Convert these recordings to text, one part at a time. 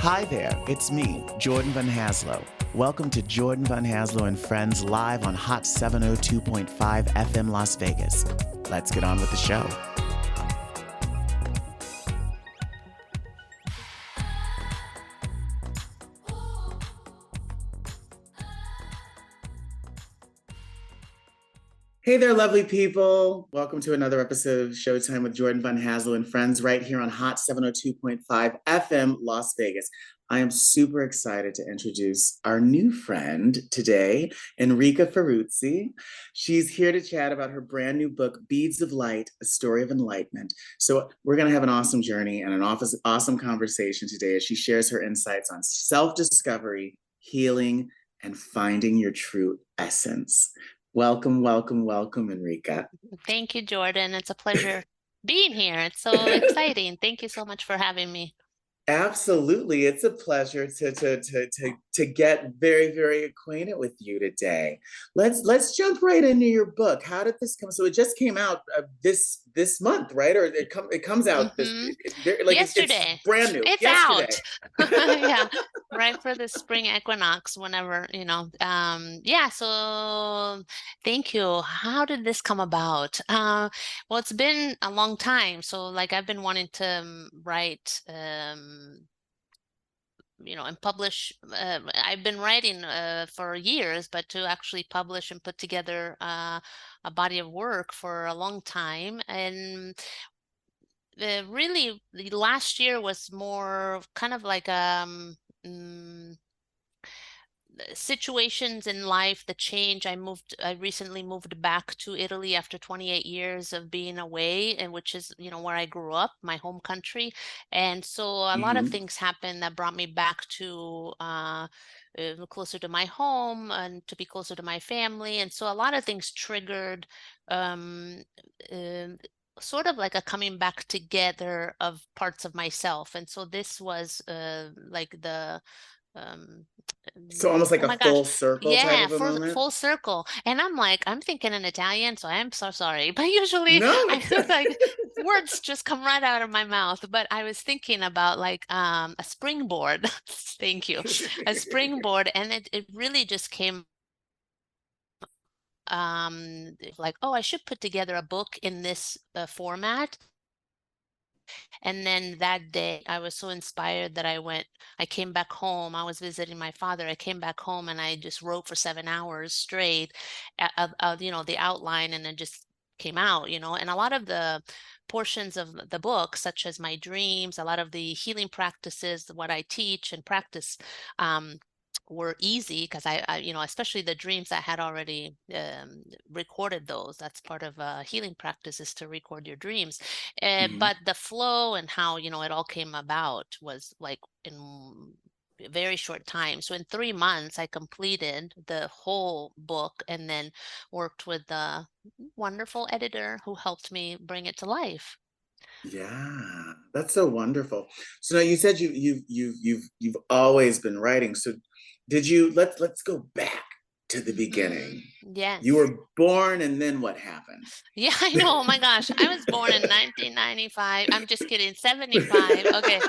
Hi there, it's me, Jordan Van Haslo. Welcome to Jordan Van Haslo and Friends live on Hot 702.5 FM Las Vegas. Let's get on with the show. Hey there, lovely people. Welcome to another episode of Showtime with Jordan Van Haslo and Friends right here on Hot 702.5 FM Las Vegas. I am super excited to introduce our new friend today, Enrica Ferruzzi. She's here to chat about her brand new book, Beads of Light, A Story of Enlightenment. So we're going to have an awesome journey and an awesome conversation today as she shares her insights on self-discovery, healing, and finding your true essence. Welcome, welcome, welcome, Enrica. Thank you, Jordan. It's a pleasure being here. It's so exciting. Thank you so much for having me. Absolutely. It's a pleasure to get very, very acquainted with you today. Let's jump right into your book. How did this come? So it just came out this month, right? Or it comes out Yesterday. it's brand new. It's Yesterday. out. Yeah, right for the spring equinox, whenever, Yeah, so thank you. How did this come about? Well, it's been a long time. So like I've been wanting to write and publish. I've been writing for years, but to actually publish and put together a body of work for a long time. And really, the last year was more kind of like mm, situations in life that change. I recently moved back to Italy after 28 years of being away, and which is, where I grew up, my home country. And so a lot of things happened that brought me back to closer to my home and to be closer to my family. And so a lot of things triggered um, uh, sort of like a coming back together of parts of myself. And so this was like the um So almost like oh a my gosh. full circle type Yeah, of a full moment. full circle. And I'm thinking in Italian, so I'm so sorry. But usually No. I feel like words just come right out of my mouth. But I was thinking about like a springboard. Thank you. A springboard. And it really just came like, oh, I should put together a book in this format. And then that day, I was so inspired that I came back home. I was visiting my father. I came back home and I just wrote for 7 hours straight, the outline, and it just came out, and a lot of the portions of the book, such as my dreams, a lot of the healing practices, what I teach and practice, were easy because especially the dreams I had already recorded those. That's part of healing practice, is to record your dreams. But the flow and how, it all came about was like in a very short time. So in 3 months, I completed the whole book and then worked with the wonderful editor who helped me bring it to life. Yeah, that's so wonderful. So now you said you've always been writing. So did you let's go back to the beginning. You Yes. were born and then what happened? Yeah, I know. Oh my gosh. I was born in 1995. I'm just kidding. 75. Okay.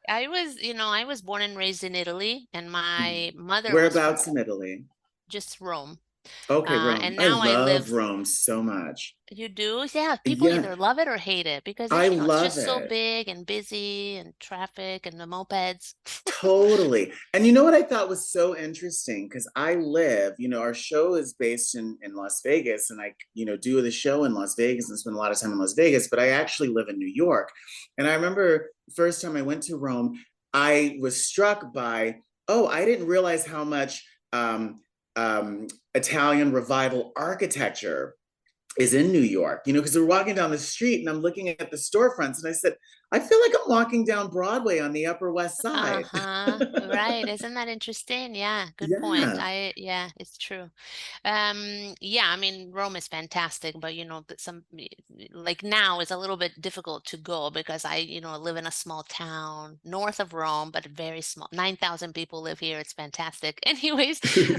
I was born and raised in Italy, and my mother was from Whereabouts in Italy? just Rome. Okay, Rome. And I now I love live. Rome so much. You do? Yeah, people Yeah, either love it or hate it because I it's love just so it. big and busy and traffic and the mopeds. Totally. And you know what I thought was so interesting? Because our show is based in Las Vegas, and I, do the show in Las Vegas and spend a lot of time in Las Vegas, but I actually live in New York. And I remember the first time I went to Rome, I was struck by, oh, I didn't realize how much Italian revival architecture is in New York, because we're walking down the street and I'm looking at the storefronts and I said, I feel like I'm walking down Broadway on the Upper West Side. Uh-huh. Right. Isn't that interesting? Yeah, good point. Yeah. Yeah, it's true. Yeah, I mean, Rome is fantastic, but that like now is a little bit difficult to go because I live in a small town north of Rome, but very small. 9,000 people live here. It's fantastic. Anyways, a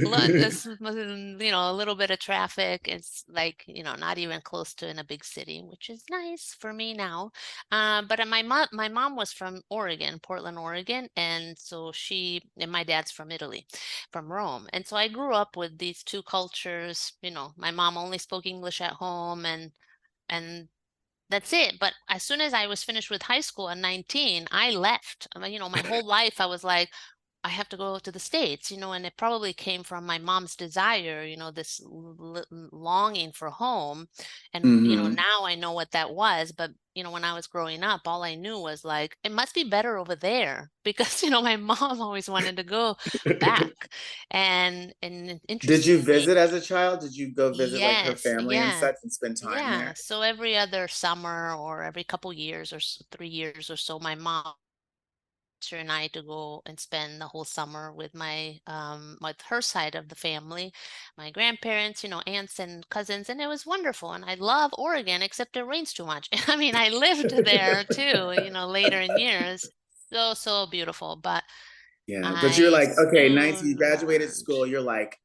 little bit of traffic. It's like, not even close to in a big city, which is nice for me now. But my mom was from Oregon, Portland, Oregon, and so she and my dad's from Italy, from Rome. And so I grew up with these two cultures. My mom only spoke English at home, and that's it. But as soon as I was finished with high school at 19, I left. I mean, my whole life I was like, I have to go to the States, and it probably came from my mom's desire, this longing for home. And, Mm-hmm. now I know what that was. But, when I was growing up, all I knew was like, it must be better over there because, my mom always wanted to go back. And Did you interestingly, visit as a child? Did you go visit like her yes, family and yeah. such and spend time Yeah, there? so every other summer or every couple years or 3 years or so, my mom and I to go and spend the whole summer with with her side of the family, my grandparents, aunts and cousins, and it was wonderful. And I love Oregon, except it rains too much. I mean, I lived there too, later in years. So, so beautiful. But Yeah, but you're I like, okay, 19, you soon graduated learned. school, you're like,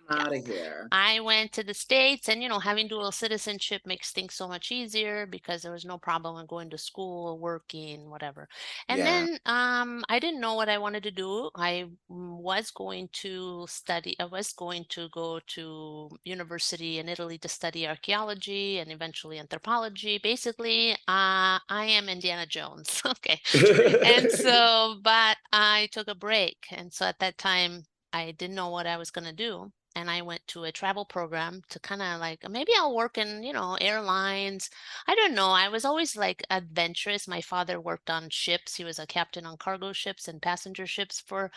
I'm Yeah. out of here. I went to the States, and having dual citizenship makes things so much easier because there was no problem in going to school, working, whatever. And Yeah. then I didn't know what I wanted to do. I was going to study, I was going to go to university in Italy to study archaeology and eventually anthropology. Basically, I am Indiana Jones. Okay. And so, but I took a break. And so at that time, I didn't know what I was going to do, and I went to a travel program to kind of like, maybe I'll work in, airlines. I don't know. I was always like adventurous. My father worked on ships. He was a captain on cargo ships and passenger ships for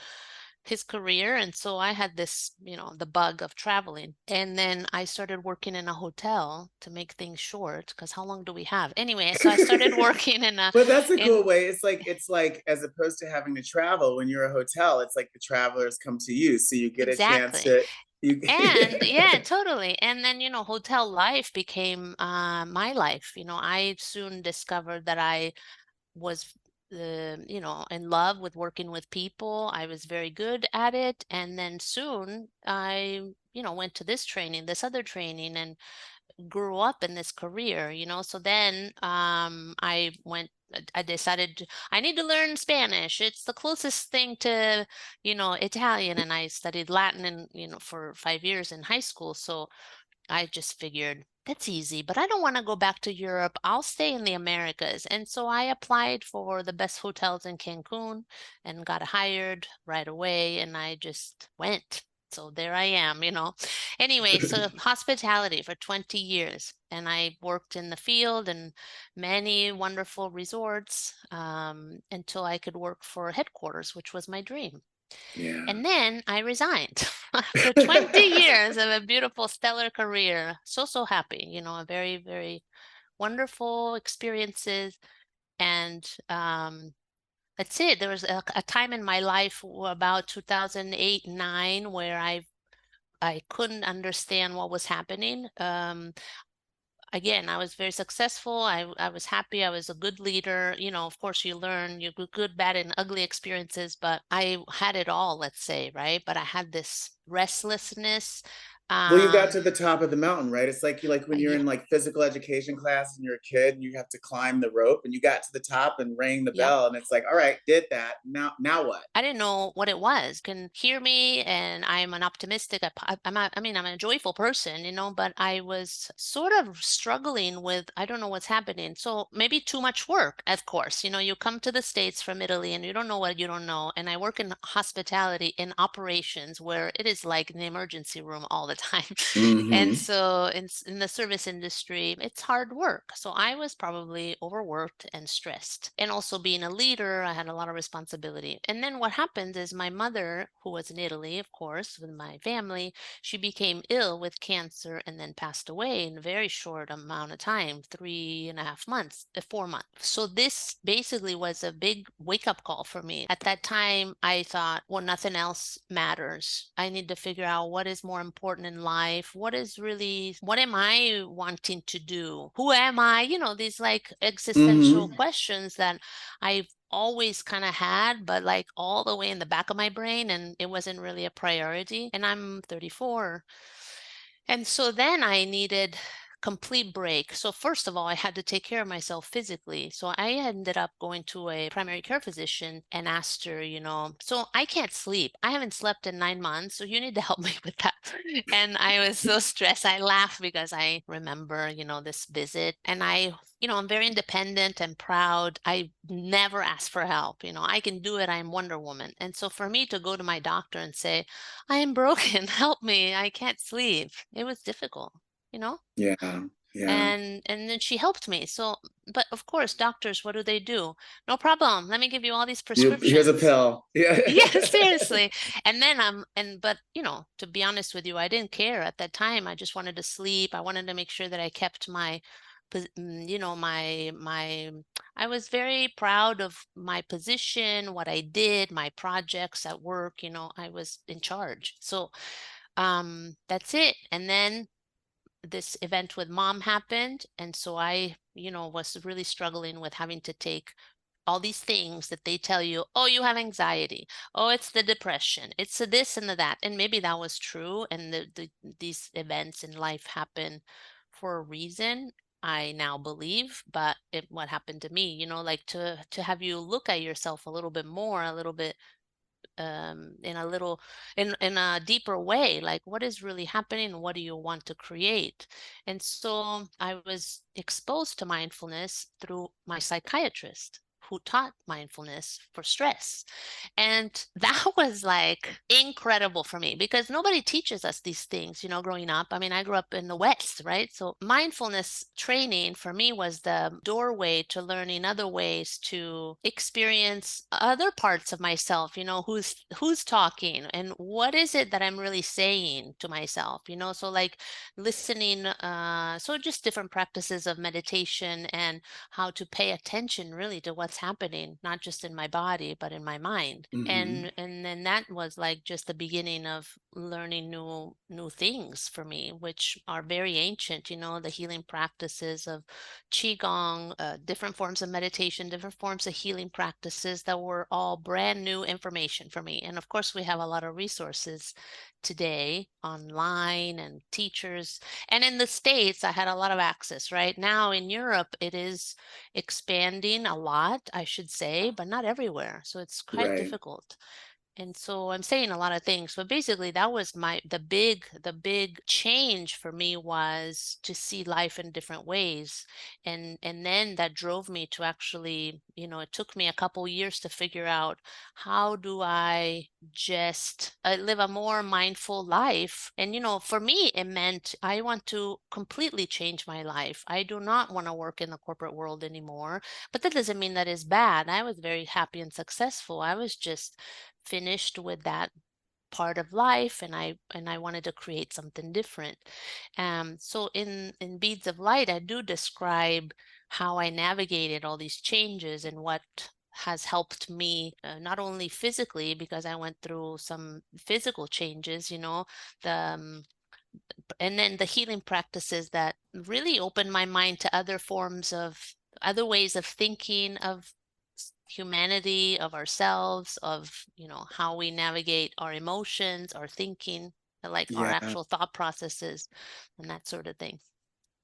his career. And so I had this, the bug of traveling. And then I started working in a hotel to make things short, because how long do we have? Anyway, so I started working But that's a cool in way. It's like as opposed to having to travel when you're a hotel, it's like the travelers come to you. So you get a chance exactly. to you And yeah, totally. And then, hotel life became my life. I soon discovered that I was, in love with working with people. I was very good at it. And then soon I, went to this training, this other training, and grew up in this career, So then I decided I need to learn Spanish. It's the closest thing to, Italian. And I studied Latin and, for 5 years in high school. So I just figured that's easy, but I don't want to go back to Europe. I'll stay in the Americas. And so I applied for the best hotels in Cancun and got hired right away. And I just went. So there I am, Anyway, so hospitality for 20 years. And I worked in the field and many wonderful resorts until I could work for headquarters, which was my dream. Yeah. And then I resigned after 20 years of a beautiful, stellar career. So, so happy, a very, very wonderful experiences. And that's it. There was a time in my life, about 2008, 9, where I couldn't understand what was happening. Again, I was very successful. I was happy. I was a good leader. Of course, you learn your good, bad, and ugly experiences, but I had it all, let's say, right? But I had this restlessness. Well, you got Um, to the top of the mountain, right? It's like when you're yeah, in like physical education class and you're a kid and you have to climb the rope and you got to the top and rang the yep. bell and it's like, all right, did that. Now what? I didn't know what it was. Can hear me, and I'm an optimistic. I'm a joyful person, but I was sort of struggling with, I don't know what's happening. So maybe too much work, of course. You come to the States from Italy and you don't know what you don't know. And I work in hospitality in operations where it is like an emergency room all the time. And Mm-hmm. so in the service industry, it's hard work. So I was probably overworked and stressed. And also being a leader, I had a lot of responsibility. And then what happened is my mother, who was in Italy, of course, with my family, she became ill with cancer and then passed away in a very short amount of time, 3.5 months, 4 months. So this basically was a big wake-up call for me. At that time, I thought, well, nothing else matters. I need to figure out what is more important in life. What am I wanting to do? Who am I? These like existential Mm-hmm. questions that I've always kind of had, but like all the way in the back of my brain, and it wasn't really a priority. And I'm 34. And so then I needed complete break. So first of all, I had to take care of myself physically. So I ended up going to a primary care physician and asked her, so I can't sleep. I haven't slept in 9 months, so you need to help me with that. And I was so stressed. I laugh because I remember, this visit, and I'm very independent and proud. I never ask for help. I can do it. I'm Wonder Woman. And so for me to go to my doctor and say, I am broken, help me, I can't sleep, it was difficult, you know? Yeah. Yeah. And then she helped me. So, but of course, doctors, what do? No problem. Let me give you all these Here's a prescriptions. pill. Yeah. Yeah, seriously. And then but to be honest with you, I didn't care at that time. I just wanted to sleep. I wanted to make sure that I kept my, I was very proud of my position, what I did, my projects at work, I was in charge. So, that's it. And then this event with mom happened, and so I was really struggling with having to take all these things that they tell you, oh, you have anxiety, oh, it's the depression, it's the this and the that. And maybe that was true, and these events in life happen for a reason, I now believe. But what happened to me, like to have you look at yourself a little bit more, a little bit, in a little, in a deeper way, like what is really happening and what do you want to create. And so I was exposed to mindfulness through my psychiatrist, who taught mindfulness for stress. And that was like incredible for me, because nobody teaches us these things, growing up. I mean, I grew up in the West, right? So mindfulness training for me was the doorway to learning other ways to experience other parts of myself, who's talking and what is it that I'm really saying to myself, so like listening, so just different practices of meditation and how to pay attention really to what's happening, not just in my body, but in my mind. Hmm. And then that was like just the beginning of learning new things for me, which are very ancient, the healing practices of qigong, different forms of meditation, different forms of healing practices that were all brand new information for me. And of course, we have a lot of resources today online and teachers. And in the States, I had a lot of access. Right now in Europe, it is expanding a lot, I should say, but not everywhere. So it's quite Right. difficult. And so I'm saying a lot of things, but basically that was the big change for me, was to see life in different ways. And then that drove me to actually, it took me a couple years to figure out, how do I just live a more mindful life. And for me it meant I want to completely change my life. I do not want to work in the corporate world anymore, but that doesn't mean that is bad. I was very happy and successful. I was just finished with that part of life, and I wanted to create something different. So in Beads of Light, I do describe how I navigated all these changes and what has helped me, not only physically, because I went through some physical changes, the and then the healing practices that really opened my mind to other ways of thinking of humanity, of ourselves, of how we navigate our emotions, our thinking, like our Yeah. actual thought processes and that sort of thing.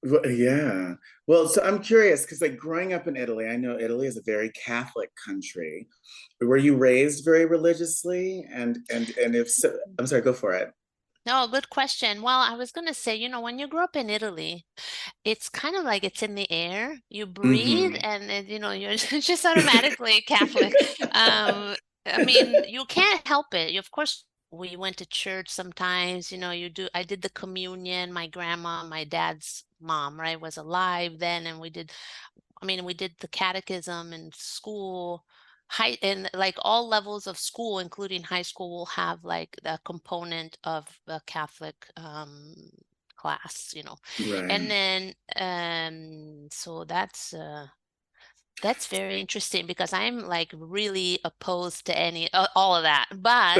Yeah. Well, so I'm curious because, like, growing up in Italy, I know Italy is a very Catholic country. Were you raised very religiously? And if so, I'm sorry, go for it. No, good question. Well, I was going to say, when you grow up in Italy, it's kind of like it's in the air. You breathe, Hmm. and then, you're just automatically Catholic. I mean, you can't help it. Of course, we went to church sometimes, I did the communion. My grandma, my dad's mom, right, was alive then, and we did the catechism in school. High and like all levels of school, including high school, will have like the component of the Catholic class, Right. and then so that's very interesting, because I'm like really opposed to any all of that. But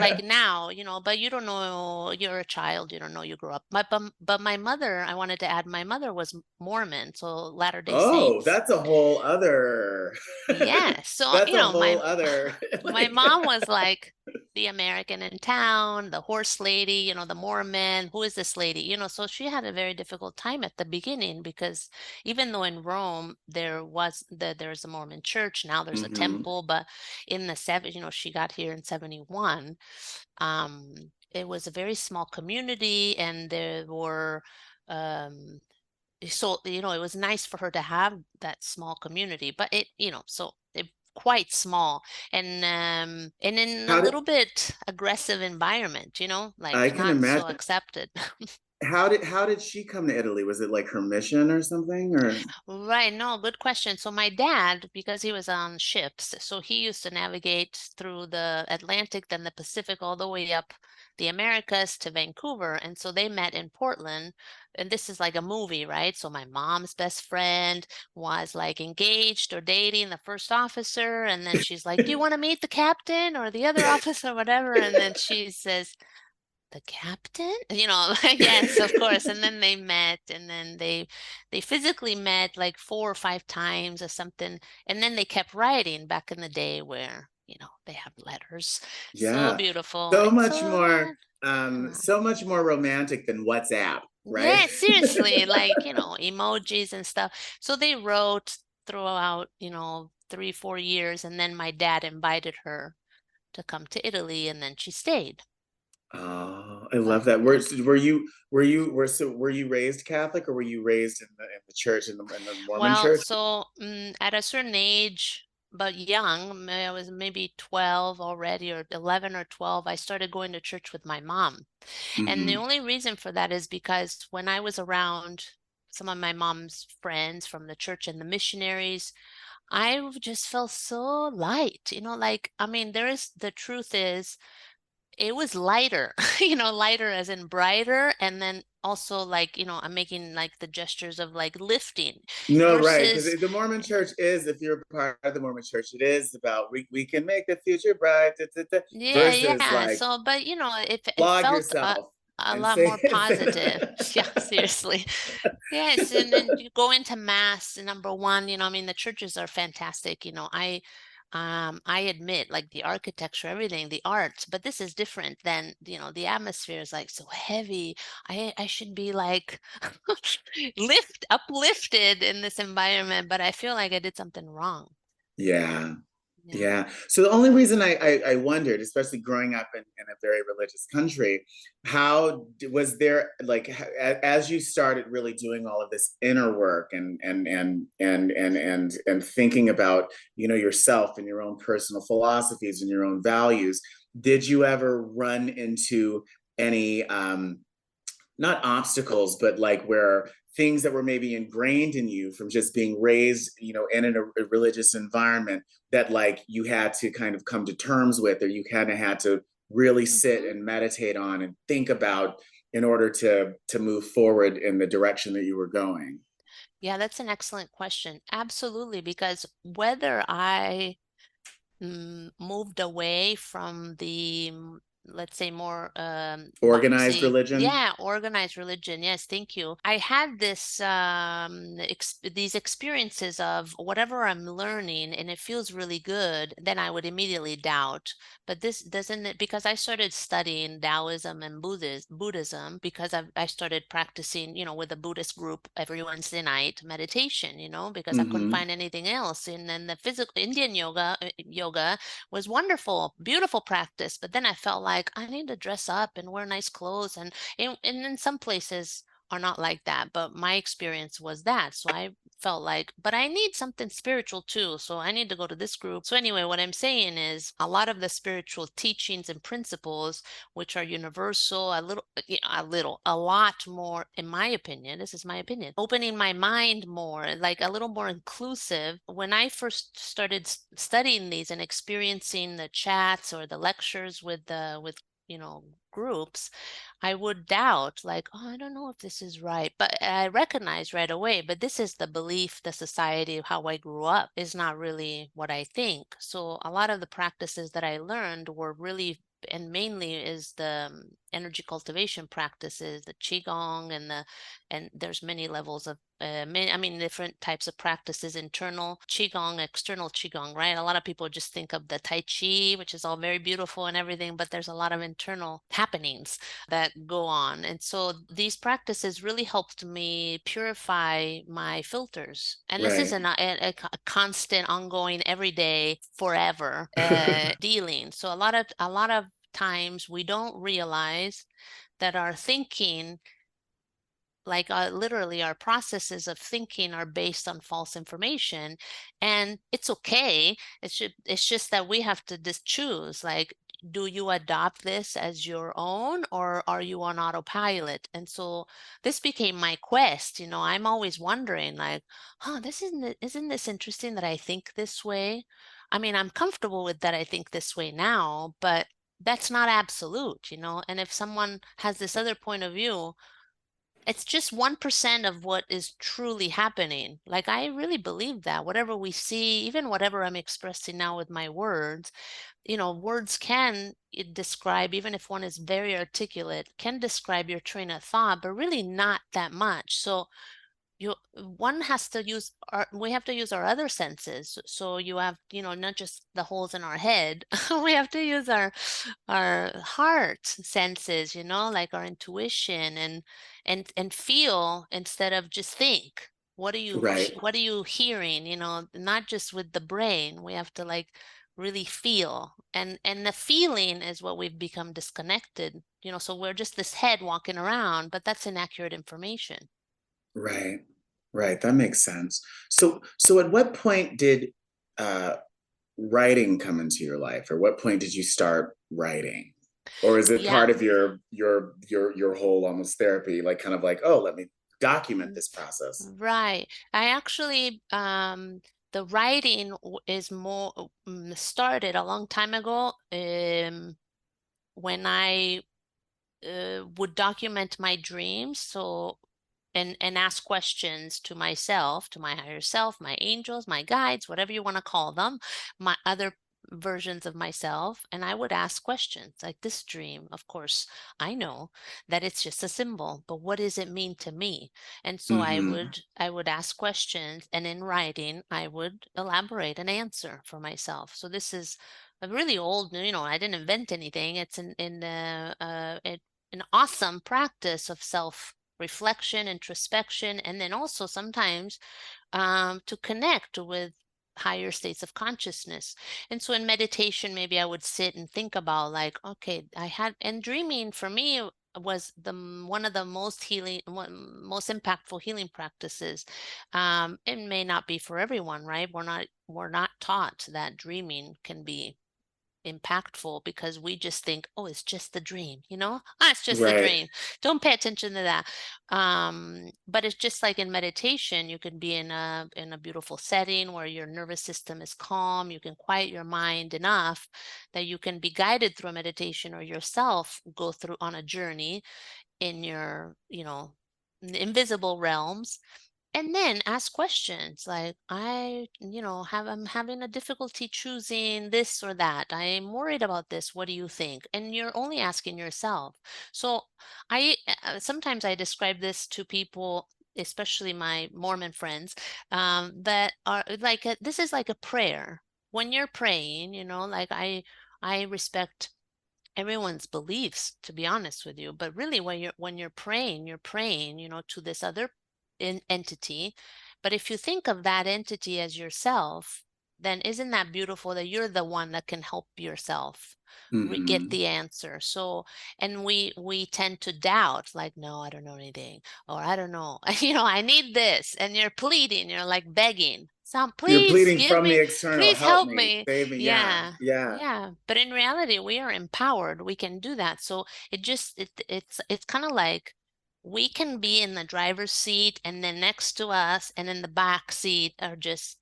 like now, but you don't know, you're a child, you don't know, you grew up. But my mother, I wanted to add, my mother was Mormon, so Latter-day Oh, Saints. that's a whole other. Yeah. So, That's a whole other. my Like. mom was like, the American in town, the horse lady, the Mormon, who is this lady? So she had a very difficult time at the beginning because even though in Rome there's a Mormon church, now there's a Hmm. temple, but in the she got here in 71. It was a very small community, and there were um so it was nice for her to have that small community, but quite small, and in a How did little bit aggressive environment, I like can not so imagine? accepted. How did she come to Italy? Was it like her mission or something? Or Right, no, good question. So my dad, because he was on ships, so he used to navigate through the Atlantic, then the Pacific, all the way up the Americas to Vancouver. And so they met in Portland. And this is like a movie, right? So my mom's best friend was like engaged or dating the first officer. And then she's like, "Do you want to meet the captain or the other officer, or whatever?" And then she says, "The captain?" Yes, of course. And then they met, and then they physically met like 4 or 5 times or something. And then they kept writing back in the day where, they have letters. So yeah, beautiful. so It's much so more, yeah. Yeah. so much more romantic than WhatsApp, right? Yeah, seriously, like, emojis and stuff. So they wrote throughout, 3, 4 years, and then my dad invited her to come to Italy, and then she stayed. Oh, I love But that. Were yeah. so were you raised Catholic, or were you raised in the church, in the Mormon Well, church? so at a certain age, but young, I was maybe 12 already, or 11 or 12, I started going to church with my mom. And the Hmm. only reason for that is because when I was around some of my mom's friends from the church and the missionaries, I just felt so light, like, I mean, the truth is, it was lighter, lighter as in brighter. And then also, like, I'm making like the gestures of like lifting No, right, because versus, the Mormon church is, if you're a part of the Mormon church, it is about we can make the future bright, da, da, da, yeah, versus yeah. like So, but it flog felt yourself a and lot say, more positive. Yeah, seriously. Yes, and then you go into mass, number one, I mean, the churches are fantastic. I admit, like, the architecture, everything, the art, but this is different than, the atmosphere is like so heavy. I should be like uplifted in this environment, but I feel like I did something wrong. yeah. Yeah. Yeah. So the only reason I wondered, especially growing up in a very religious country, was there like as you started really doing all of this inner work and thinking about yourself and your own personal philosophies and your own values, did you ever run into any not obstacles, but like where things that were maybe ingrained in you from just being raised, in a religious environment that like you had to kind of come to terms with, or you kind of had to really sit Hmm. and meditate on and think about in order to move forward in the direction that you were going? Yeah, that's an excellent question. Absolutely, because whether I moved away from the, let's say, more Organized boxy, religion. yeah, organized religion. Yes, thank you. I had these experiences of whatever I'm learning and it feels really good, then I would immediately doubt. But this doesn't it, because I started studying Taoism and Buddhism, because I started practicing, with a Buddhist group every Wednesday night meditation, because I couldn't Mm-hmm. find anything else. And then the physical Indian yoga was wonderful, beautiful practice. But then I felt like I need to dress up and wear nice clothes. And in some places are not like that. But my experience was that. So I felt like, but I need something spiritual too. So I need to go to this group. So anyway, what I'm saying is a lot of the spiritual teachings and principles, which are universal, a lot more, in my opinion, this is my opinion, opening my mind more, like a little more inclusive. When I first started studying these and experiencing the chats or the lectures with groups, I would doubt, like, oh, I don't know if this is right. But I recognize right away, but this is the belief, the society, how I grew up is not really what I think. So a lot of the practices that I learned were really and mainly is the energy cultivation practices, the qigong, and there's many levels of different types of practices: internal qigong, external qigong, right? A lot of people just think of the tai chi, which is all very beautiful and everything, but there's a lot of internal happenings that go on. And so these practices really helped me purify my filters. And this is Right. a constant, ongoing, everyday, forever dealing. So a lot of times we don't realize that our thinking, like literally our processes of thinking, are based on false information, and it's okay. It's just that we have to just choose, like, do you adopt this as your own, or are you on autopilot? And so this became my quest. I'm always wondering, like, isn't this interesting that I think this way? I mean, I'm comfortable with that I think this way now, but that's not absolute. And if someone has this other point of view, it's just 1% of what is truly happening. Like, I really believe that whatever we see, even whatever I'm expressing now with my words, words can describe, even if one is very articulate, can describe your train of thought, but really not that much. So one has to use we have to use our other senses. So you have, not just the holes in our head. We have to use our heart senses, like our intuition, and feel instead of just think. Right. What are you hearing? Not just with the brain. We have to, like, really feel, and the feeling is what we've become disconnected. So we're just this head walking around, but that's inaccurate information. Right. Right. That makes sense. So at what point did uh writing come into your life, or what point did you start writing? Or is it Yeah. part of your whole almost therapy, like kind of like, oh, let me document Mm, this process? right. I actually, the writing is more started a long time ago, when I would document my dreams. So, and ask questions to myself, to my higher self, my angels, my guides, whatever you want to call them, my other versions of myself. And I would ask questions like, this dream, of course, I know that it's just a symbol, but what does it mean to me? And so I Hmm. would I would ask questions, and in writing I would elaborate an answer for myself. So this is a really old, I didn't invent anything. It's an awesome practice of self reflection, introspection, and then also sometimes to connect with higher states of consciousness. And so in meditation, maybe I would sit and think about, like, okay, and dreaming for me was one of the most impactful healing practices. It may not be for everyone, right? We're not taught that dreaming can be impactful, because we just think, oh, it's just the dream, it's just the Right. dream. Don't pay attention to that. But it's just like in meditation, you can be in a beautiful setting where your nervous system is calm. You can quiet your mind enough that you can be guided through a meditation, or yourself go through on a journey in your, invisible realms, and then ask questions like, I'm having a difficulty choosing this or that. I'm worried about this. What do you think? And you're only asking yourself. So sometimes I describe this to people, especially my Mormon friends, that are like, this is like a prayer. When you're praying, like, I respect everyone's beliefs, to be honest with you, but really when you're praying, to this other entity. But if you think of that entity as yourself, then isn't that beautiful that you're the one that can help yourself get Hmm. the answer? So, and we tend to doubt, like, no, I don't know anything, or I don't know, I need this, and you're pleading, you're like begging, some, You're please pleading give from the me, external, please help help me, me. save me. Yeah. Yeah. Yeah. Yeah, but in reality, we are empowered. We can do that. So it's kind of like we can be in the driver's seat, and then next to us and in the back seat are just,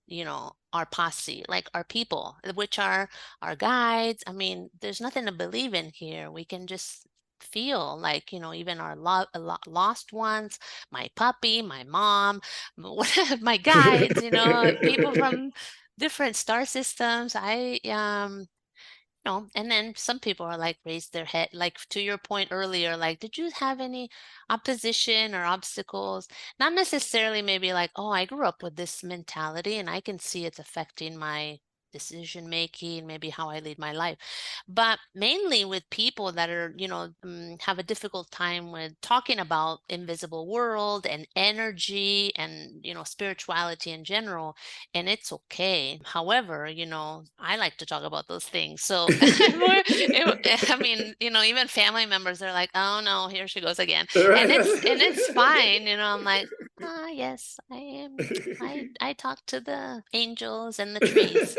our posse, like our people, which are our guides. I mean, there's nothing to believe in here. We can just feel like, even our lost ones, my puppy, my mom, my guides, people from different star systems. and then some people are like raise their head, like to your point earlier, like, did you have any opposition or obstacles? Not necessarily maybe like, oh, I grew up with this mentality and I can see it's affecting my decision making, maybe how I lead my life. But mainly with people that are, have a difficult time with talking about invisible world and energy and, spirituality in general, and it's okay. However, I like to talk about those things. So I mean, even family members are like, "Oh no, here she goes again," and it's fine. I'm like, ah, yes, I am. I talk to the angels and the trees,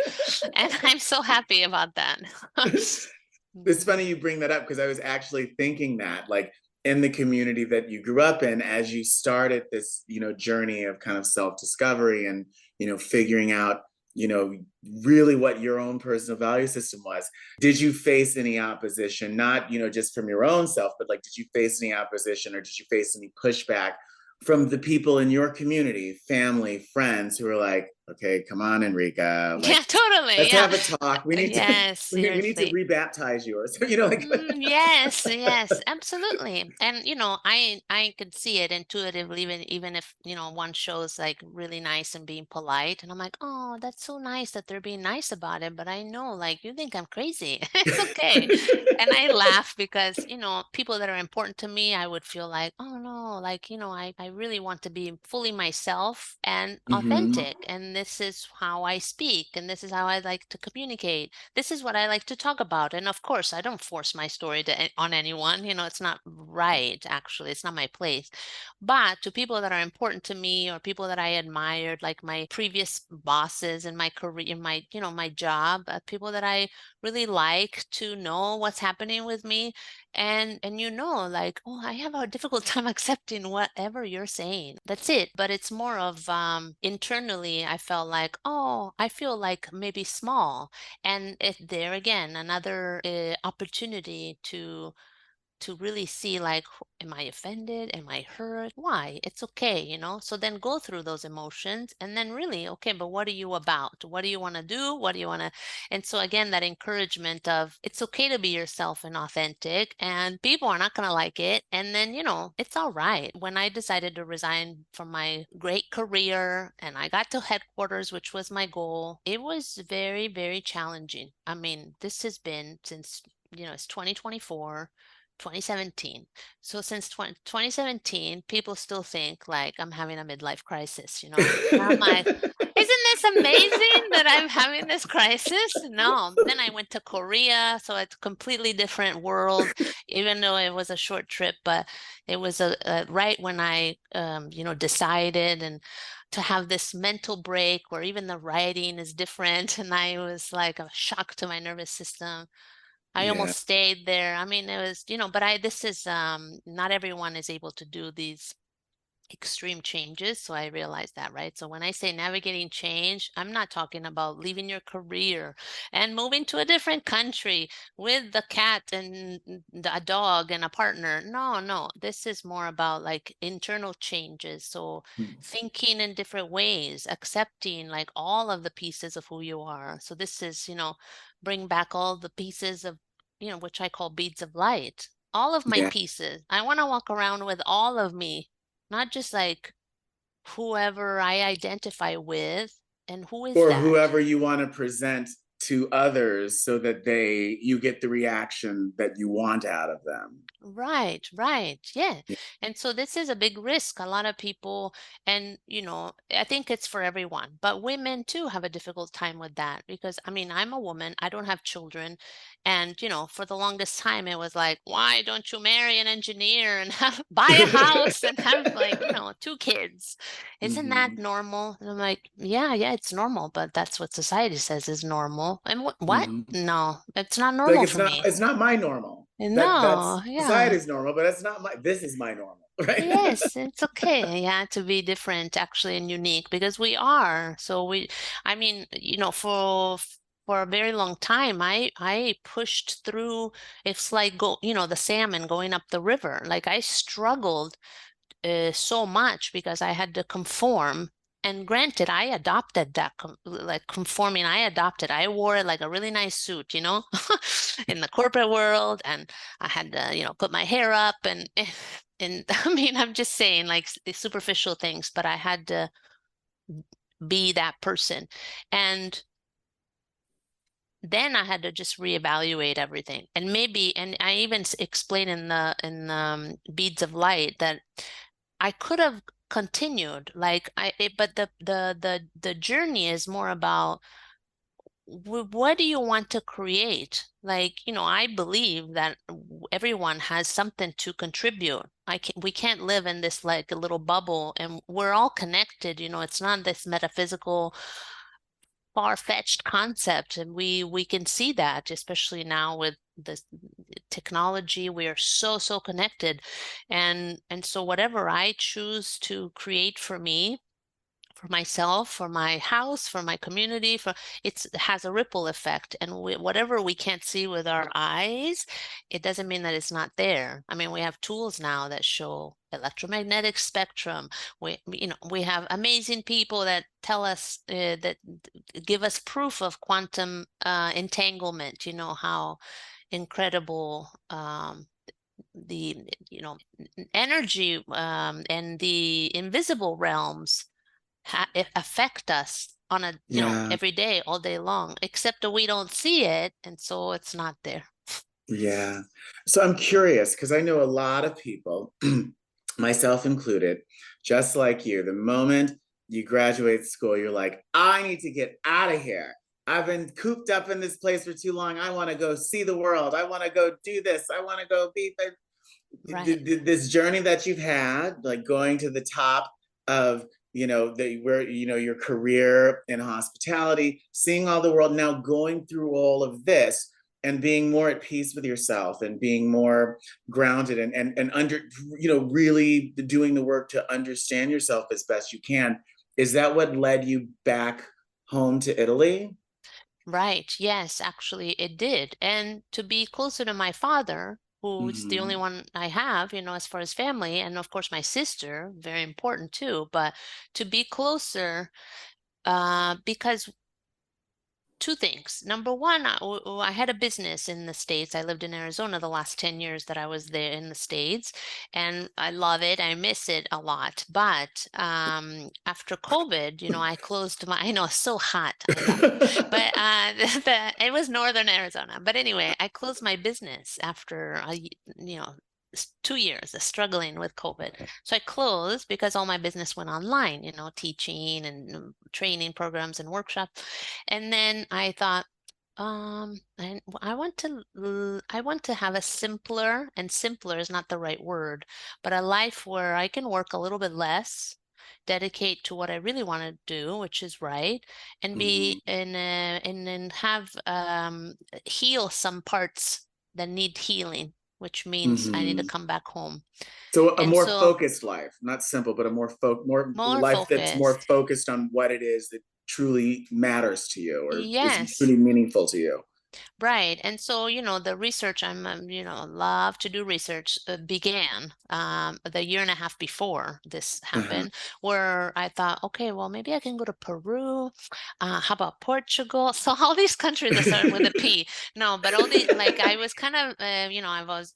and I'm so happy about that. It's Mhm. funny you bring that up because I was actually thinking that, like, in the community that you grew up in, as you started this, journey of kind of self-discovery and, figuring out, you know, really what your own personal value system was. Did you face any opposition, not, just from your own self, but like, did you face any opposition or did you face any pushback from the people in your community, family, friends who were like, okay, come on, Enrica, Yeah, like, totally. let's Yeah. have a talk. We need to Yes, we need to seriously. rebaptize yours. Like Yes, yes, absolutely. And I could see it intuitively, even if, one shows like really nice and being polite. And I'm like, oh, that's so nice that they're being nice about it. But I know like you think I'm crazy. It's okay. And I laugh because, people that are important to me, I would feel like, oh no, like, I really want to be fully myself and hmm authentic. And this is how I speak, and this is how I like to communicate, this is what I like to talk about. And of course, I don't force my story on anyone. It's not right, actually. It's not my place. But to people that are important to me or people that I admired, like my previous bosses in my career, in my job, people that I really like to know what's happening with me. And like, oh, I have a difficult time accepting whatever you're saying. That's it. But it's more of internally, I felt like, oh, I feel like maybe small, and there again, another opportunity to really see like, am I offended? Am I hurt? Why? It's okay. So then go through those emotions and then really, okay, but what are you about? What do you want to do? What do you want to? And so again, that encouragement of it's okay to be yourself and authentic, and people are not going to like it. And then, it's all right. When I decided to resign from my great career and I got to headquarters, which was my goal, it was very, very challenging. I mean, this has been since, it's 2024. 2017. So since 2017, people still think like I'm having a midlife crisis. And I'm like, isn't this amazing that I'm having this crisis? No. Then I went to Korea, so it's a completely different world, even though it was a short trip, but it was a right when I decided and to have this mental break where even the writing is different, and I was like a shock to my nervous system. I yeah. almost stayed there. I mean, it was, but this is not everyone is able to do these extreme changes. So I realized that, right? So when I say navigating change, I'm not talking about leaving your career and moving to a different country with the cat and a dog and a partner. No, no. This is more about like internal changes. So thinking in different ways, accepting like all of the pieces of who you are. So this is, bring back all the pieces of, which I call beads of light. All of my Yeah. pieces. I want to walk around with all of me, not just like whoever I identify with. And who is Or that? whoever you want to present to others so that you get the reaction that you want out of them. Right, right. Yeah. Yeah. And so this is a big risk. A lot of people, and I think it's for everyone, but women too have a difficult time with that because I mean, I'm a woman, I don't have children. And, for the longest time, it was like, why don't you marry an engineer and buy a house and have like, two kids? Isn't that hmm normal? And I'm like, yeah, yeah, it's normal, but that's what society says is normal. And what? hmm No, it's not Like normal for me. it's not my normal. That's No, yeah. society's normal, but that's not my this is my normal, right? Yes, it's okay, yeah, to be different actually and unique because we are. So I mean, for a very long time, I pushed through. It's like the salmon going up the river. Like I struggled so much because I had to conform. And granted, I adopted that, like conforming, I adopted. I wore it like a really nice suit, in the corporate world. And I had to, put my hair up and I mean, I'm just saying like the superficial things, but I had to be that person. And then I had to just reevaluate everything. And maybe, and I even explain in the Beads of Light that I could have continued like but the journey is more about what do you want to create? Like, I believe that everyone has something to contribute. We can't live in this like a little bubble, and we're all connected. It's not this metaphysical far-fetched concept, and we can see that, especially now with the technology. We are so connected, and so whatever I choose to create for me, for myself, for my house, for my community, it has a ripple effect. And whatever we can't see with our eyes, it doesn't mean that it's not there. I mean, we have tools now that show electromagnetic spectrum. We have amazing people that tell us that give us proof of quantum entanglement. How incredible the energy and the invisible realms affect us on a Yeah. every day, all day long, except that we don't see it, and so it's not there. Yeah. So I'm curious because I know a lot of people, myself included, just like you, the moment you graduate school, you're like, I need to get out of here. I've been cooped up in this place for too long. I want to go see the world. I want to go do this. I want to go be Right. this journey that you've had, like going to the top of your career in hospitality, seeing all the world, now going through all of this and being more at peace with yourself and being more grounded and under really doing the work to understand yourself as best you can. Is that what led you back home to Italy? Right. Yes, actually it did. And to be closer to my father, who's the only Hmm. one I have, as far as family, and of course my sister, very important too, but to be closer, because two things. Number one, I had a business in the States. I lived in Arizona the last 10 years that I was there in the States, and I love it. I miss it a lot. But after COVID, I closed my, I know it's so hot. I love it. But it was Northern Arizona. But anyway, I closed my business after, 2 years of struggling with COVID. So I closed because all my business went online, teaching and training programs and workshops. And then I thought, I want to have a simpler, and simpler is not the right word, but a life where I can work a little bit less, dedicate to what I really want to do, which is right, and Hmm. and then have heal some parts that need healing, which means I need to Hmm. come back home. So a And more so focused life, not simple, but a more more life that's more focused. focused on what it is that truly matters to you or is Yes. truly meaningful to you. Right. And so, the research love to do research began the year and a half before this Uh-huh. happened, where I thought, okay, well, maybe I can go to Peru. How about Portugal? So all these countries that start with a P. No, but all the, like, I was kind of, I was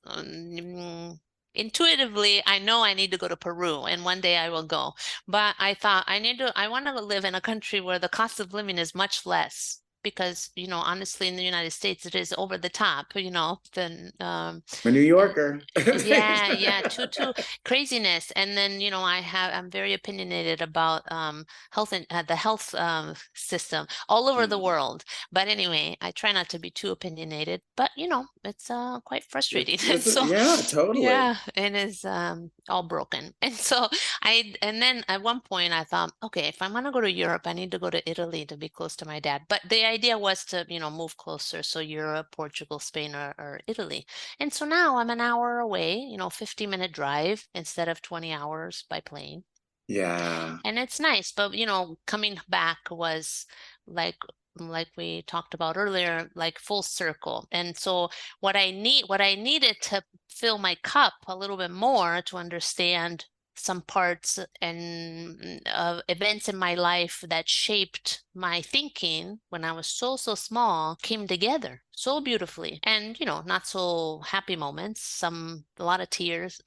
intuitively, I know I need to go to Peru and one day I will go. But I thought I want to live in a country where the cost of living is much less, because honestly in the United States it is over the top, than I'm a New and Yorker. yeah, too craziness. And then I'm very opinionated about health and the health system all over the Mm. world. But anyway, I try not to be too opinionated, but it's quite frustrating. And so Yeah, totally. yeah, it is all broken. And so and then at one point I thought, okay, if I'm gonna go to Europe, I need to go to Italy to be close to my dad. But the idea was to, move closer. So Europe, Portugal, Spain, or Italy. And so now I'm an hour away, 50-minute drive instead of 20 hours by plane. Yeah. And it's nice, but coming back was like we talked about earlier, like full circle. And so what I needed to fill my cup a little bit more to understand some parts and events in my life that shaped my thinking when I was so small came together so beautifully. And, not so happy moments, a lot of tears,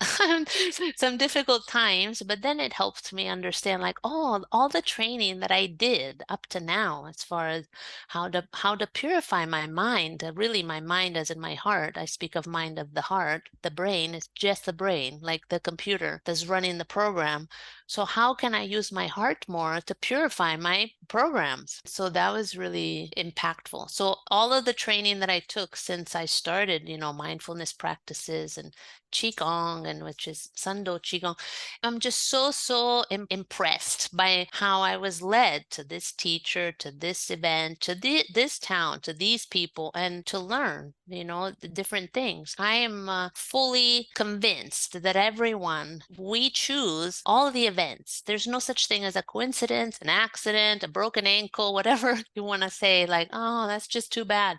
some difficult times, but then it helped me understand like, oh, all the training that I did up to now, as far as how to purify my mind, really my mind as in my heart. I speak of mind of the heart. The brain is just the brain, like the computer that's running the program. So how can I use my heart more to purify my programs? So that was really impactful. So all of the training that I took since I started, mindfulness practices and qigong, and which is sando qigong, I'm just so impressed by how I was led to this teacher, to this event, to this town, to these people, and to learn, the different things. I am fully convinced that everyone, we choose all the events. There's no such thing as a coincidence, an accident, a broken ankle, whatever you want to say, like, oh, that's just too bad.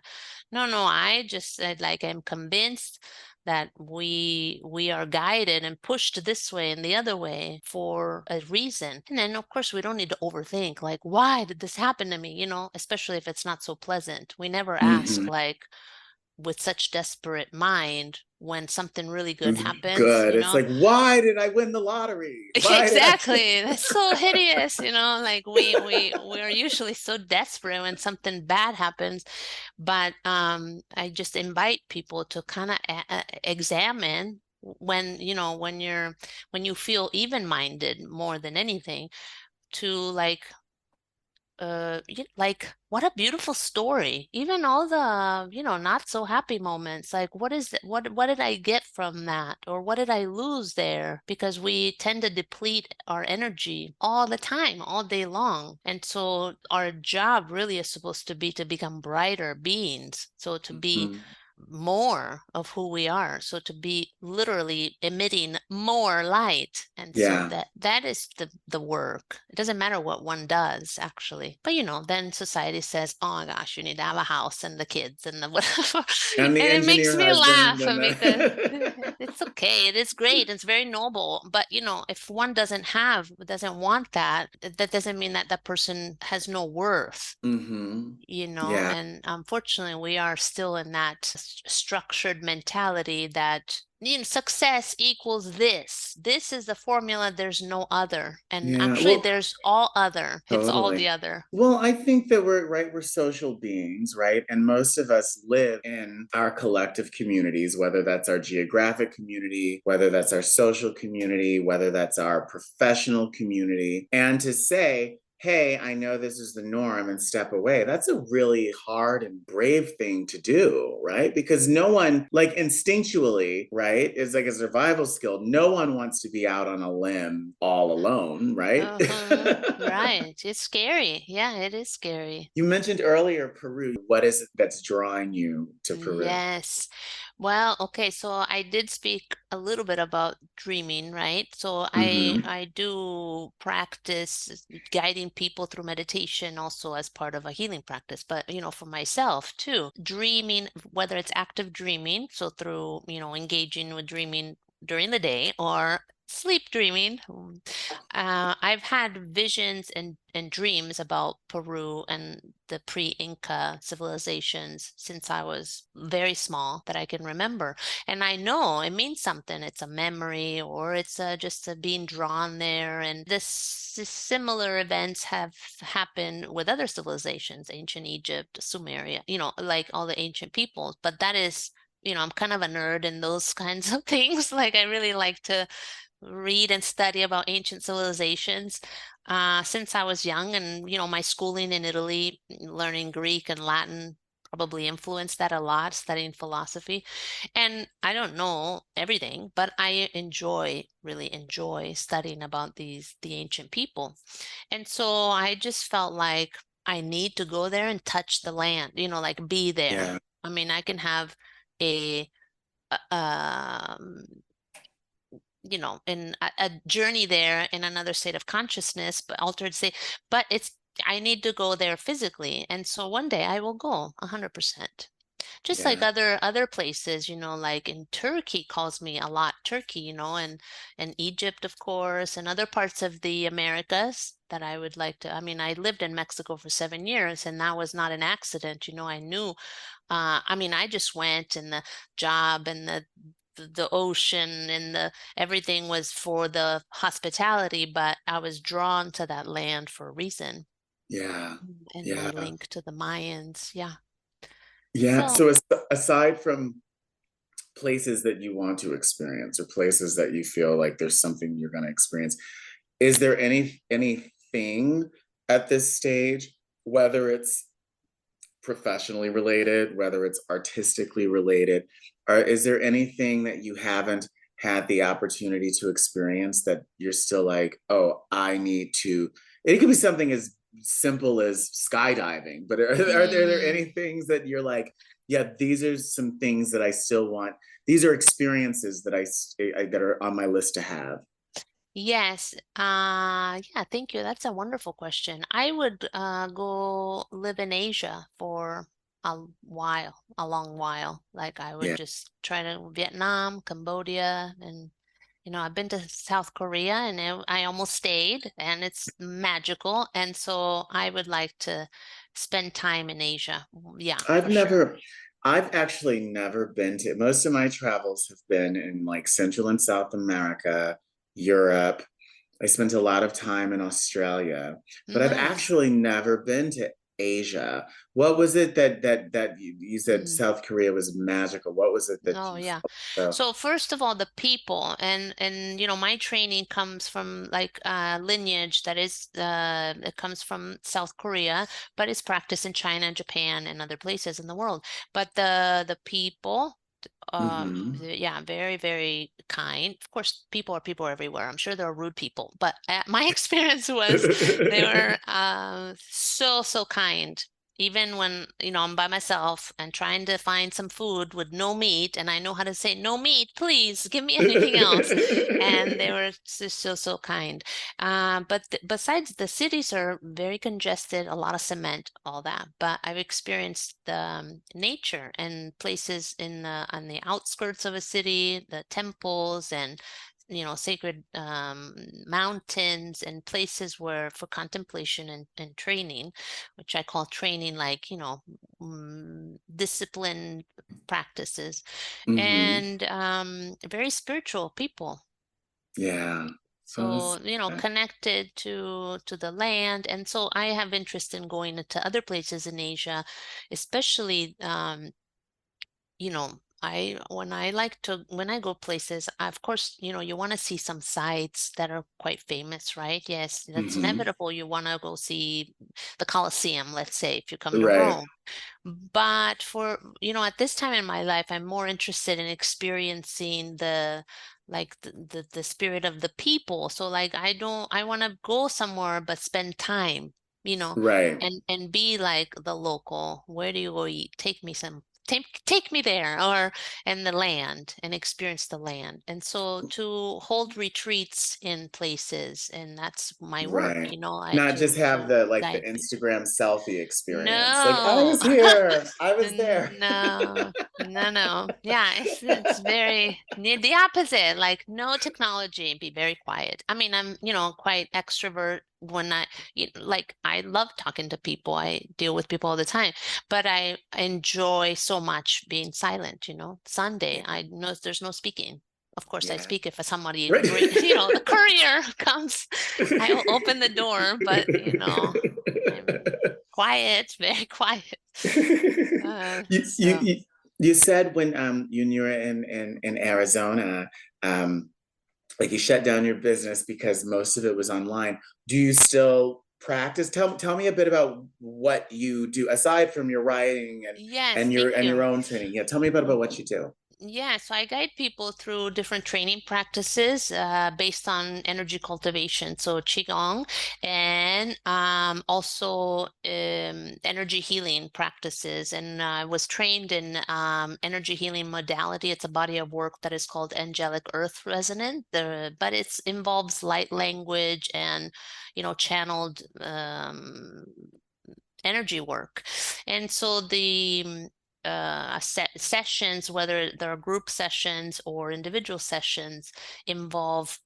No, I just said, like, I'm convinced that we are guided and pushed this way and the other way for a reason. And then of course we don't need to overthink, like, why did this happen to me, especially if it's not so pleasant. We never ask, Mhm. like, with such desperate mind, when something really good happens, Good. It's like, why did I win the lottery? Why did I? Exactly. That's so hideous, like we're usually so desperate when something bad happens. But I just invite people to kind of examine when, when you feel even-minded more than anything, to like like, what a beautiful story. Even all the, not so happy moments, like, what is it, what did I get from that, or what did I lose there? Because we tend to deplete our energy all the time, all day long. And so our job really is supposed to be to become brighter beings, so to be Mhm. more of who we are, so to be literally emitting more light. And so Yeah. that is the work. It doesn't matter what one does, actually. But then society says, oh my gosh, you need to have a house and the kids and the whatever. And the And it makes engineer me husband laugh and because the it's okay, it is great, it's very noble. But if one doesn't want that, that doesn't mean that that person has no worth. hmm Yeah. And unfortunately we are still in that structured mentality that, success equals this is the formula, there's no other. And Yeah. actually Well, there's all other, it's all totally. the other. Well, I think that we're social beings, right? And most of us live in our collective communities, whether that's our geographic community, whether that's our social community, whether that's our professional community. And to say, hey, I know this is the norm and step away, that's a really hard and brave thing to do, right? Because no one, like instinctually, right, is like a survival skill. No one wants to be out on a limb all alone, right? Uh-huh. Right, it's scary. Yeah, it is scary. You mentioned earlier Peru. What is it that's drawing you to Peru? Yes. Well, okay, so I did speak a little bit about dreaming, right? So I hmm I do practice guiding people through meditation also as part of a healing practice, but for myself too. Dreaming, whether it's active dreaming, so through, engaging with dreaming during the day, or sleep dreaming. I've had visions and dreams about Peru and the pre-Inca civilizations since I was very small, that I can remember. And I know it means something. It's a memory, or it's just being drawn there. And similar events have happened with other civilizations, ancient Egypt, Sumeria, like all the ancient peoples. But that is, I'm kind of a nerd in those kinds of things. Like, I really like to read and study about ancient civilizations since I was young. And, my schooling in Italy, learning Greek and Latin probably influenced that a lot, studying philosophy. And I don't know everything, but I really enjoy studying about the ancient people. And so I just felt like I need to go there and touch the land, like be there. Yeah. I mean, I can have a um in a journey there in another state of consciousness, but altered state. But I need to go there physically. And so one day I will go 100%. just like Yeah. other places, like in Turkey calls me a lot, Turkey, and Egypt, of course, and other parts of the Americas that I would like to. I mean, I lived in Mexico for 7 years, and that was not an accident. I knew. I mean, I just went, and the job and the ocean and the everything was for the hospitality, but I was drawn to that land for a reason. Yeah. And my Yeah. link to the Mayans. Yeah. Yeah. So, So aside from places that you want to experience or places that you feel like there's something you're going to experience, is there anything at this stage, whether it's professionally related, whether it's artistically related, or is there anything that you haven't had the opportunity to experience that you're still like, oh, I need to? It could be something as simple as skydiving, but are there any mm, things that you're like, yeah, these are some things that I still want. These are experiences that that are on my list to have. yes. Yeah, thank you. That's a wonderful question. I would go live in Asia for a long while. Like I would Yeah, just try to Vietnam, Cambodia, and I've been to South Korea, and I almost stayed, and it's magical. And so I would like to spend time in Asia. Yeah, I've for sure. never, I've actually never been to, most of my travels have been in like Central and South America, Europe. I spent a lot of time in Australia, but I've Nice. actually never been to Asia. What was it that you said Mm. South Korea was magical? What was it that Oh you yeah. felt? So first of all, the people and my training comes from like lineage that is it comes from South Korea, but it's practiced in China and Japan and other places in the world. But the people Hmm. yeah, very, very kind. Of course, people are everywhere. I'm sure there are rude people, but my experience was they were so, so kind. Even when, I'm by myself and trying to find some food with no meat, and I know how to say, no meat, please, give me anything else. And they were just so, so kind. But besides, the cities are very congested, a lot of cement, all that. But I've experienced the nature and places on the outskirts of a city, the temples and sacred mountains and places where for contemplation and training, which I call training, like discipline practices, Hmm. and very spiritual people. Yeah. Oh, So, connected to the land. And so I have interest in going to other places in Asia, especially when I go places, of course, you want to see some sites that are quite famous, right? Yes, that's hmm. inevitable. You want to go see the Colosseum, let's say, if you come to Right. Rome. But at this time in my life, I'm more interested in experiencing the spirit of the people. So like I want to go somewhere but spend time, you know, Right. and be like the local. Where do you go eat? Take me there, or in the land, and experience the land. And so to hold retreats in places, and that's my work, Right. I Not just have to the like the guide people. Instagram selfie experience. Like I No. was here. I was there. No, no. Yeah, it's very near the opposite. Like no technology, be very quiet. I mean, I'm, quite extrovert when like I love talking to people. I deal with people all the time, but I enjoy so much being silent, Sunday, Yeah. I know there's no speaking. Of course, I Yeah. speak if somebody Right. bring, the courier comes, I open the door, but I'm quiet, very quiet. you, you So you you said when you were in Arizona, like you shut down your business because most of it was online. Do you still practice? Tell me a bit about what you do aside from your writing yes, and your thank you. own training. Yeah, tell me about what you do. Yeah, so I guide people through different training practices based on energy cultivation, so Qigong, and also energy healing practices. And I was trained in energy healing modality. It's a body of work that is called angelic earth resonance, but it involves light language and, channeled energy work. And so sessions, whether they're group sessions or individual sessions, involve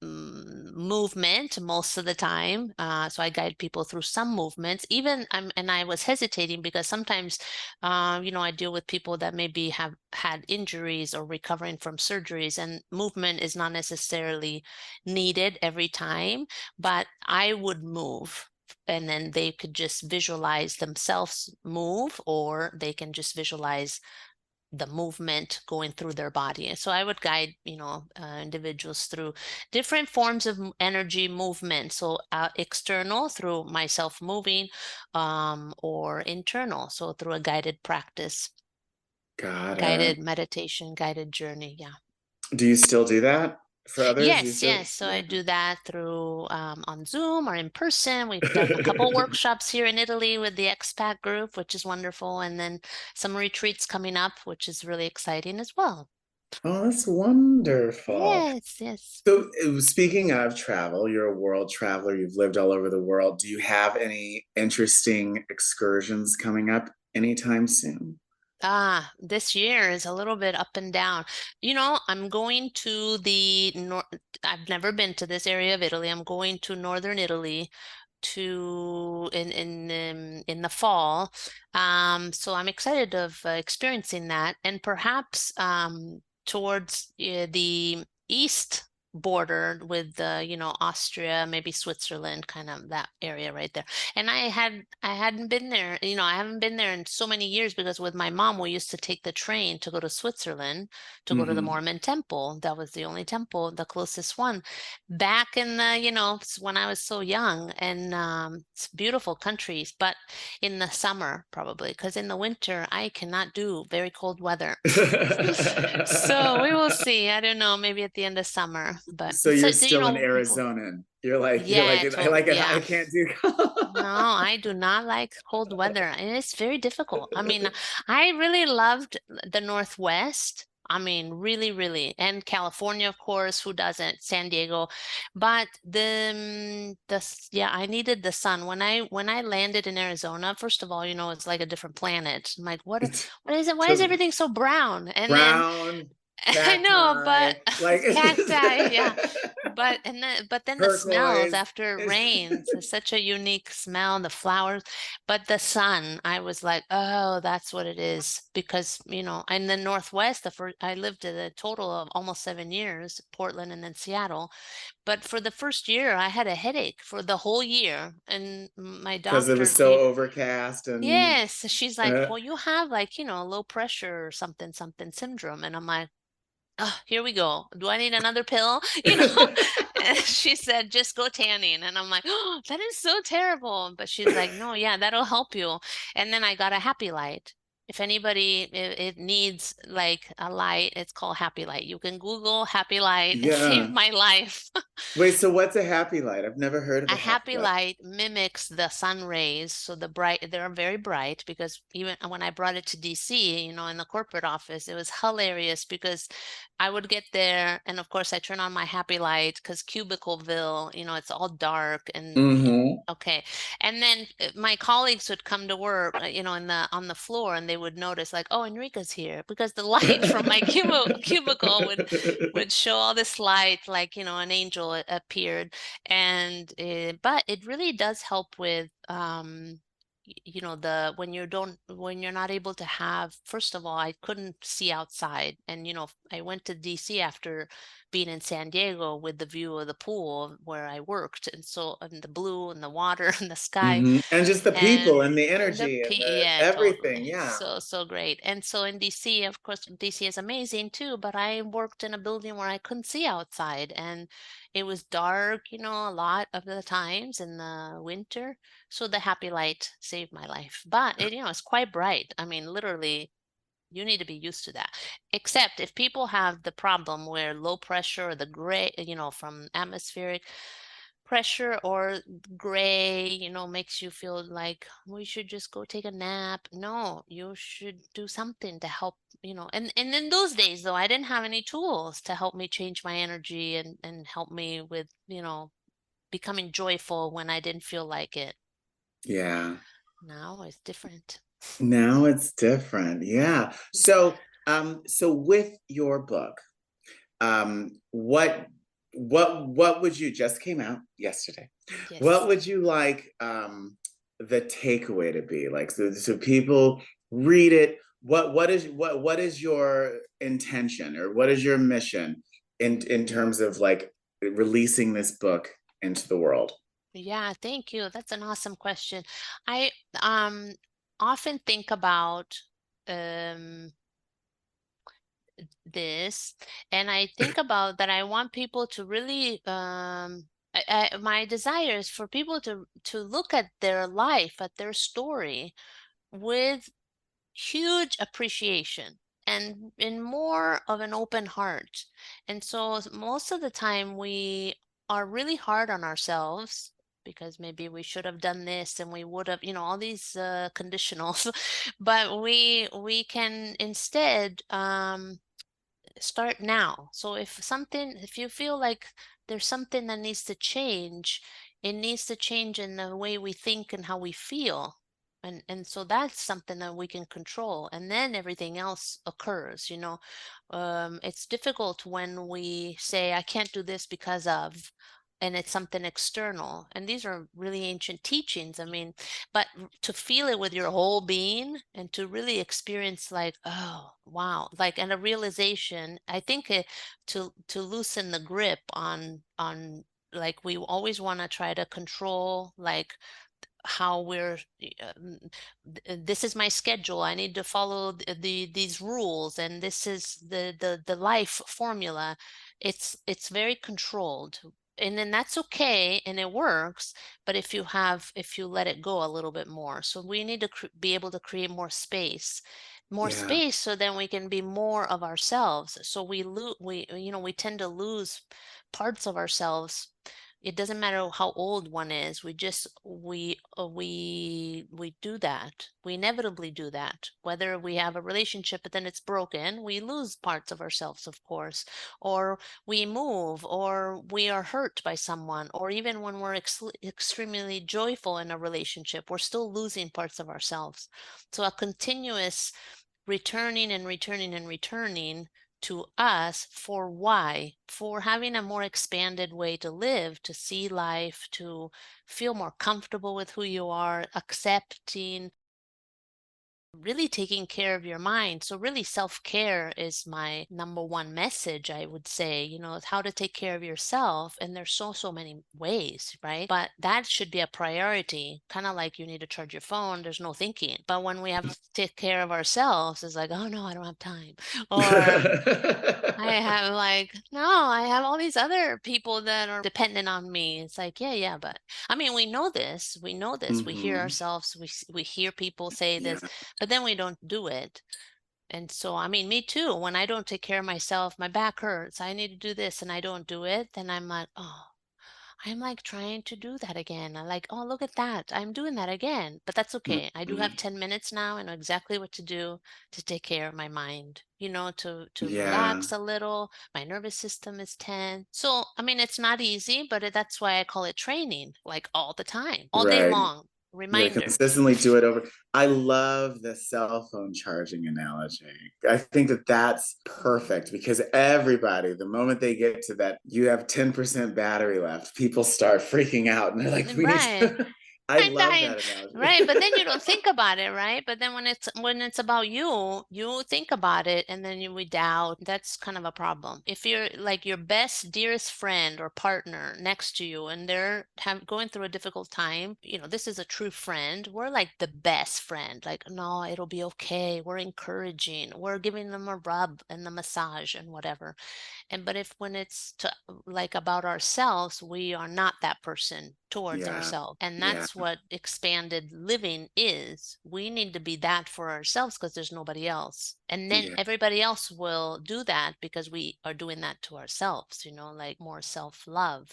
movement most of the time. So I guide people through some movements. And I was hesitating because sometimes, I deal with people that maybe have had injuries or recovering from surgeries, and movement is not necessarily needed every time, but I would move. And then they could just visualize themselves move, or they can just visualize the movement going through their body. And so I would guide, individuals through different forms of energy movement. So external through myself moving, or internal, so through a guided practice, Got it. guided meditation, guided journey. Yeah. Do you still do that for others? You Yes, still, yes. So I yeah. do that through on Zoom or in person. We've done a couple workshops here in Italy with the expat group, which is wonderful, and then some retreats coming up, which is really exciting as well. Oh, that's wonderful. Yes, yes. So, speaking of travel, you're a world traveler. You've lived all over the world. Do you have any interesting excursions coming up anytime soon? This year is a little bit up and down. I'm going to the north. I've never been to this area of Italy. I'm going to northern Italy to in the fall. So I'm excited of experiencing that, and perhaps towards the east border with Austria, maybe Switzerland, kind of that area right there. And I hadn't been there, I haven't been there in so many years, because with my mom we used to take the train to go to Switzerland to go to the Hmm. Mormon temple. That was the only temple, the closest one, back in the, when I was so young. And it's beautiful countries, but in the summer probably, because in the winter I cannot do very cold weather. So we will see. I don't know, maybe at the end of summer. But So so you're still an people, Arizonan. You're like, yeah, I like it. I yeah. can't do. No, I do not like cold weather. And it's very difficult. I mean, I really loved the Northwest. I mean, really, really. And California, of course, who doesn't? San Diego. But yeah, I needed the sun. When I landed in Arizona, first of all, it's like a different planet. I'm like, what is it? Why is So everything so brown? And then brown, I know, but cacti, like cacti, yeah. But then the smells turquoise. after it rains, it's such a unique smell, the flowers. But the sun, I was like, oh, that's what it is. Because, in the Northwest, I lived a total of almost 7 years, Portland and then Seattle. But for the first year, I had a headache for the whole year. And my Because it was doctor so came. overcast and Yes, she's like, uh, well, you have like, low pressure or something, something syndrome. And I'm like, oh, here we go. Do I need another pill? And she said, just go tanning. And I'm like, oh, that is so terrible. But she's like, no, yeah, that'll help you. And then I got a happy light. If anybody it needs like a light, it's called Happy Light. You can Google Happy Light. It saved yeah. my life. Wait, so what's a happy light? I've never heard of A a happy happy light. light mimics the sun rays, so they're very bright, because even when I brought it to DC, in the corporate office, it was hilarious because I would get there, and of course I turn on my happy light because Cubicleville, it's all dark and Hmm. okay. And then my colleagues would come to work, in the on the floor, and they would notice like, oh, Enrica's here, because the light from my cubicle would show all this light, like, an angel appeared. And but it really does help with the when you're not able to have. First of all, I couldn't see outside, and I went to DC after being in San Diego with the view of the pool where I worked, and so, and the blue and the water and the sky. Hmm. And just the And people and the energy and the yeah, everything. totally. Yeah. So great. And so in DC, of course, DC is amazing too, but I worked in a building where I couldn't see outside, and it was dark, a lot of the times in the winter. So the happy light saved my life. But it's quite bright. I mean, literally, you need to be used to that. Except if people have the problem where low pressure or the gray, from atmospheric pressure or gray, makes you feel like we should just go take a nap. No, you should do something to help, and in those days though, I didn't have any tools to help me change my energy and help me with, becoming joyful when I didn't feel like it. Yeah. Now it's different. Now it's different. Yeah. So with your book, what would you just came out yesterday? What Yes. would you like the takeaway to be? Like so people read it. What is your intention or what is your mission in terms of like releasing this book into the world? Yeah, thank you. That's an awesome question. I um often think about um this, and I think about that I want people to really my desire is for people to look at their life, at their story with huge appreciation and in more of an open heart. And so most of the time we are really hard on ourselves because maybe we should have done this and we would have, all these conditionals. But we can instead start now. So if you feel like there's something that needs to change, it needs to change in the way we think and how we feel. And so that's something that we can control, and then everything else occurs. It's difficult when we say I can't do this because of, and it's something external, and these are really ancient teachings. I mean, but to feel it with your whole being and to really experience like, oh wow, like, and a realization, I think to loosen the grip on, like, we always want to try to control, like, how this is my schedule, I need to follow these rules, and this is the life formula. It's very controlled, and then that's okay and it works. But if you let it go a little bit more, so we need to be able to create more Yeah. space, so then we can be more of ourselves. So we tend to lose parts of ourselves. It doesn't matter how old one is. We do that. We inevitably do that. Whether we have a relationship but then it's broken, we lose parts of ourselves, of course, or we move, or we are hurt by someone, or even when we're extremely joyful in a relationship, we're still losing parts of ourselves. So a continuous returning and returning and returning to us, for why? For having a more expanded way to live, to see life, to feel more comfortable with who you are, accepting, really taking care of your mind. So really self-care is my number one message, I would say, how to take care of yourself. And there's so many ways, right? But that should be a priority. Kind of like you need to charge your phone, there's no thinking. But when we have to take care of ourselves, it's like, oh no, I don't have time. Or I have like, no, I have all these other people that are dependent on me. It's like, yeah, but I mean, we know this. We know this. We hear Hmm. ourselves. We hear people say Yeah. this, but then we don't do it. And so, I mean, me too. When I don't take care of myself, my back hurts. I need to do this, and I don't do it. Then I'm like, oh, I'm like trying to do that again. I'm like, oh, look at that. I'm doing that again. But that's okay. I do have Mhm. 10 minutes now. I know exactly what to do to take care of my mind, to Yeah. relax a little. My nervous system is tense. So, I mean, it's not easy, but that's why I call it training, like all the time, all day Right. long. You gotta Reminders. consistently do it over. I love the cell phone charging analogy. I think that that's perfect Mhm. because everybody, the moment they get to that, you have 10% battery left, people start freaking out and they're like, we need Right. to. I I'm love dying, that analogy. right? But then you don't think about it, right? But then when it's about you, you think about it, and then we doubt. That's kind of a problem. If you're like your best, dearest friend or partner next to you, and they're going through a difficult time, this is a true friend. We're like the best friend. Like, no, it'll be okay. We're encouraging. We're giving them a rub and the massage and whatever. And but if when it's like about ourselves, we are not that person towards Yeah. ourselves. And Yeah. that's what expanded living is. We need to be that for ourselves because there's nobody else. And then Yeah. everybody else will do that because we are doing that to ourselves, like more self-love.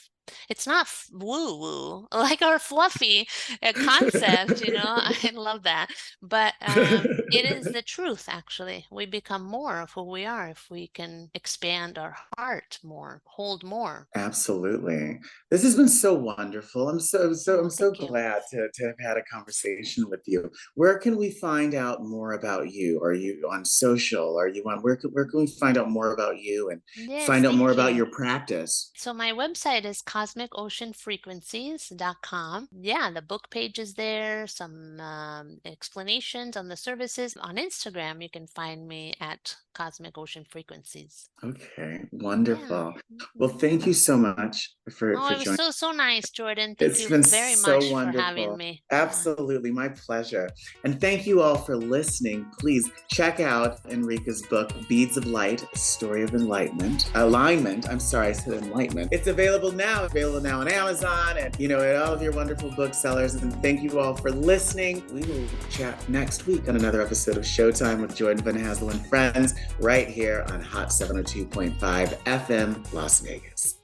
it's not woo woo like our fluffy concept, I love that. But it is the truth, actually. We become more of who we are if we can expand our heart more, hold more. Absolutely. This has been so wonderful. I'm so Thank you. glad to have had a conversation with you. Where can we find out more about you? Are you on social? Are you on where can we find out more about you and Yes, find out more thank about you. your practice? So my website is cosmicoceanfrequencies.com. Yeah, the book page is there, some explanations on the services. On Instagram, you can find me at Cosmic Ocean Frequencies. Okay, Yeah. wonderful. Well, Mhm. thank you so much Oh, for it was joining. so nice, Jordan. Thank It's you been very so much for having wonderful. me. Yeah. Absolutely, my pleasure. And thank you all for listening. Please check out Enrica's book, Beads of Light, A Story of Alignment. I'm sorry, I said enlightenment. It's available now on Amazon and, at all of your wonderful booksellers. And thank you all for listening. We will chat next week on another episode of Showtime with Jordan Van Hazel and Friends right here on Hot 702.5 FM, Las Vegas.